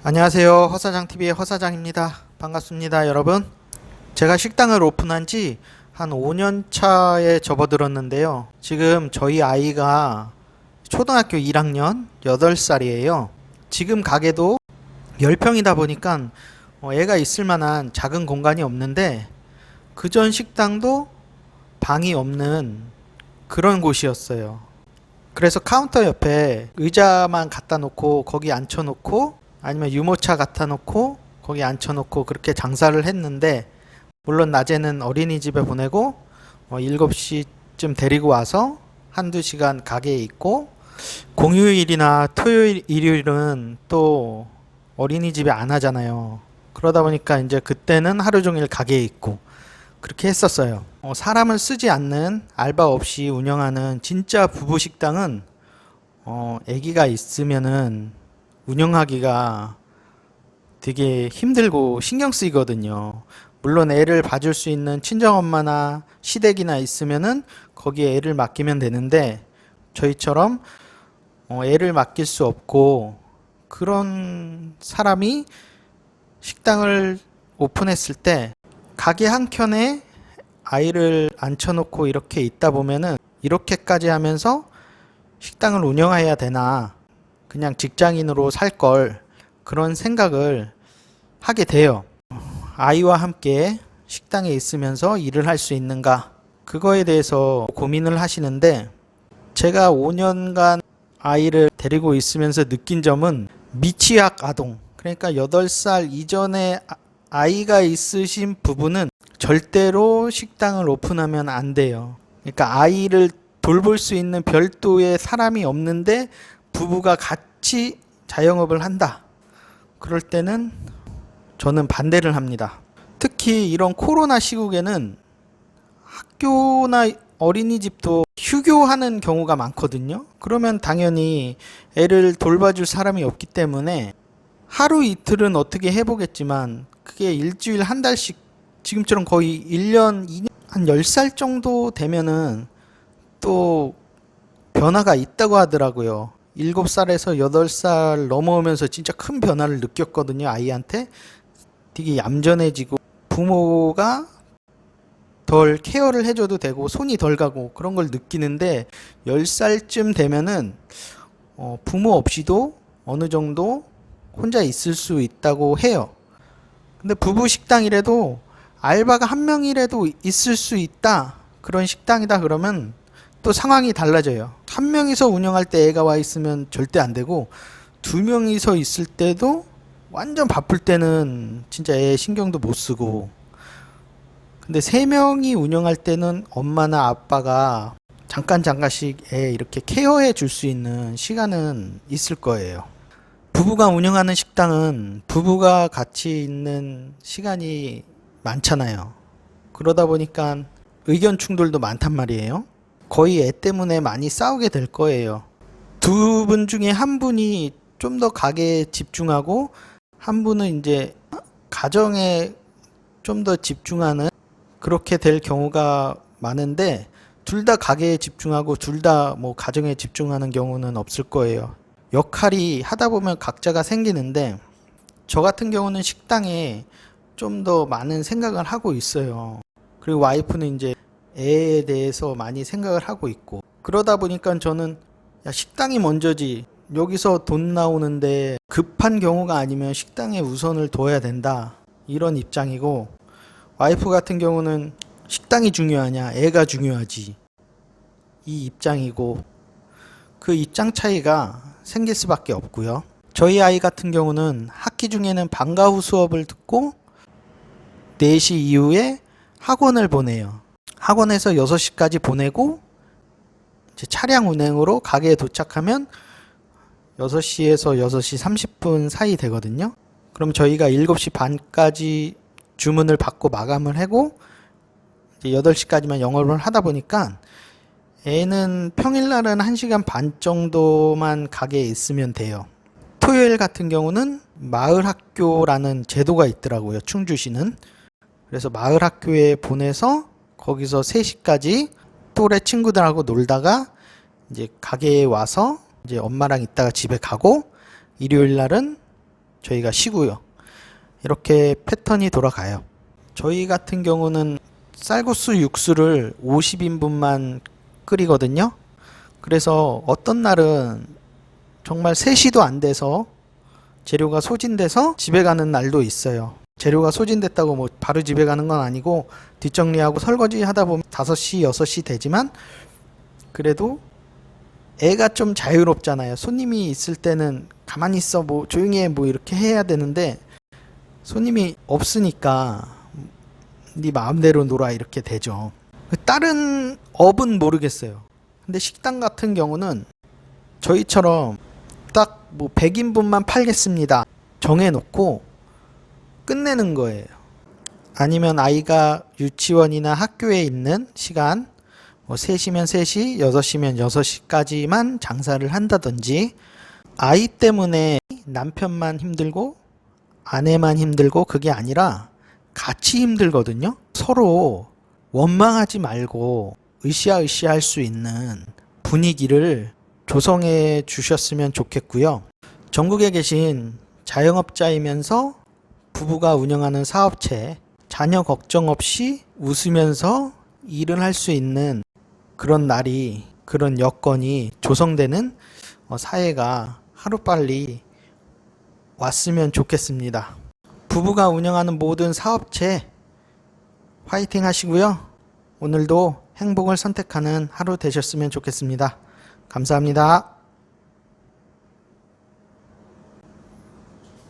안녕하세요. 허사장TV의 허사장입니다. 반갑습니다, 여러분. 제가 식당을 오픈한 지 한 5년 차에 접어들었는데요. 지금 저희 아이가 초등학교 1학년 8살이에요. 지금 가게도 10평이다 보니까 애가 있을 만한 작은 공간이 없는데, 그전 식당도 방이 없는 그런 곳이었어요. 그래서 카운터 옆에 의자만 갖다 놓고 거기 앉혀놓고, 아니면 유모차 갖다 놓고 거기 앉혀놓고 그렇게 장사를 했는데, 물론 낮에는 어린이집에 보내고 7시쯤 데리고 와서 한두 시간 가게에 있고, 공휴일이나 토요일, 일요일은 또 어린이집에 안 하잖아요. 그러다 보니까 이제 그때는 하루 종일 가게에 있고 그렇게 했었어요. 사람을 쓰지 않는, 알바 없이 운영하는 진짜 부부 식당은 아기가 있으면은 운영하기가 되게 힘들고 신경 쓰이거든요. 물론 애를 봐줄 수 있는 친정엄마나 시댁이나 있으면은 거기에 애를 맡기면 되는데, 저희처럼 애를 맡길 수 없고 그런 사람이 식당을 오픈했을 때 가게 한 켠에 아이를 앉혀놓고 이렇게 있다 보면은, 이렇게까지 하면서 식당을 운영해야 되나, 그냥 직장인으로 살 걸, 그런 생각을 하게 돼요. 아이와 함께 식당에 있으면서 일을 할 수 있는가, 그거에 대해서 고민을 하시는데, 제가 5년간 아이를 데리고 있으면서 느낀 점은, 미취학 아동, 그러니까 8살 이전에 아이가 있으신 부부는 절대로 식당을 오픈하면 안 돼요. 그러니까 아이를 돌볼 수 있는 별도의 사람이 없는데 부부가 같이 자영업을 한다, 그럴 때는 저는 반대를 합니다. 특히 이런 코로나 시국에는 학교나 어린이집도 휴교하는 경우가 많거든요. 그러면 당연히 애를 돌봐줄 사람이 없기 때문에 하루 이틀은 어떻게 해보겠지만, 그게 일주일 한 달씩, 지금처럼 거의 1년, 2년, 한 10살 정도 되면은 또 변화가 있다고 하더라고요. 7살에서 8살 넘어오면서 진짜 큰 변화를 느꼈거든요, 아이한테. 되게 얌전해지고, 부모가 덜 케어를 해줘도 되고 손이 덜 가고 그런 걸 느끼는데, 10살쯤 되면은 부모 없이도 어느 정도 혼자 있을 수 있다고 해요. 근데 부부 식당이라도 알바가 한 명이라도 있을 수 있다, 그런 식당이다 그러면 또 상황이 달라져요. 한 명이서 운영할 때 애가 와 있으면 절대 안 되고, 두 명이서 있을 때도 완전 바쁠 때는 진짜 애 신경도 못 쓰고, 근데 세 명이 운영할 때는 엄마나 아빠가 잠깐씩 애 이렇게 케어해 줄 수 있는 시간은 있을 거예요. 부부가 운영하는 식당은 부부가 같이 있는 시간이 많잖아요. 그러다 보니까 의견 충돌도 많단 말이에요. 거의 애 때문에 많이 싸우게 될 거예요. 두 분 중에 한 분이 좀 더 가게에 집중하고, 한 분은 이제 가정에 좀 더 집중하는, 그렇게 될 경우가 많은데, 둘 다 가게에 집중하고 둘 다 뭐 가정에 집중하는 경우는 없을 거예요. 역할이 하다 보면 각자가 생기는데, 저 같은 경우는 식당에 좀 더 많은 생각을 하고 있어요. 그리고 와이프는 이제 애에 대해서 많이 생각을 하고 있고, 그러다 보니까 저는, 야, 식당이 먼저지, 여기서 돈 나오는데 급한 경우가 아니면 식당에 우선을 둬야 된다, 이런 입장이고, 와이프 같은 경우는 식당이 중요하냐 애가 중요하지, 이 입장이고, 그 입장 차이가 생길 수밖에 없고요. 저희 아이 같은 경우는 학기 중에는 방과 후 수업을 듣고 4시 이후에 학원을 보내요. 학원에서 6시까지 보내고, 이제 차량 운행으로 가게에 도착하면 6시에서 6시 30분 사이 되거든요. 그럼 저희가 7시 반까지 주문을 받고 마감을 하고, 이제 8시까지만 영업을 하다 보니까 애는 평일날은 1시간 반 정도만 가게에 있으면 돼요. 토요일 같은 경우는 마을 학교라는 제도가 있더라고요, 충주시는. 그래서 마을 학교에 보내서 거기서 3시까지 또래 친구들하고 놀다가 이제 가게에 와서 이제 엄마랑 있다가 집에 가고, 일요일 날은 저희가 쉬고요. 이렇게 패턴이 돌아가요. 저희 같은 경우는 쌀국수 육수를 50인분만 끓이거든요. 그래서 어떤 날은 정말 3시도 안 돼서 재료가 소진돼서 집에 가는 날도 있어요. 재료가 소진됐다고 뭐 바로 집에 가는 건 아니고 뒷정리하고 설거지 하다 보면 5시, 6시 되지만 그래도 애가 좀 자유롭잖아요. 손님이 있을 때는 가만히 있어, 뭐 조용히 해, 뭐 이렇게 해야 되는데 손님이 없으니까 네 마음대로 놀아 이렇게 되죠. 다른 업은 모르겠어요. 근데 식당 같은 경우는 저희처럼 딱 뭐 100인분만 팔겠습니다 정해놓고 끝내는 거예요. 아니면 아이가 유치원이나 학교에 있는 시간 뭐 3시면 3시, 6시면 6시까지만 장사를 한다든지, 아이 때문에 남편만 힘들고 아내만 힘들고 그게 아니라 같이 힘들거든요. 서로 원망하지 말고 으쌰으쌰 할 수 있는 분위기를 조성해 주셨으면 좋겠고요. 전국에 계신 자영업자이면서 부부가 운영하는 사업체, 자녀 걱정 없이 웃으면서 일을 할 수 있는 그런 날이, 그런 여건이 조성되는 사회가 하루빨리 왔으면 좋겠습니다. 부부가 운영하는 모든 사업체 화이팅 하시고요. 오늘도 행복을 선택하는 하루 되셨으면 좋겠습니다. 감사합니다.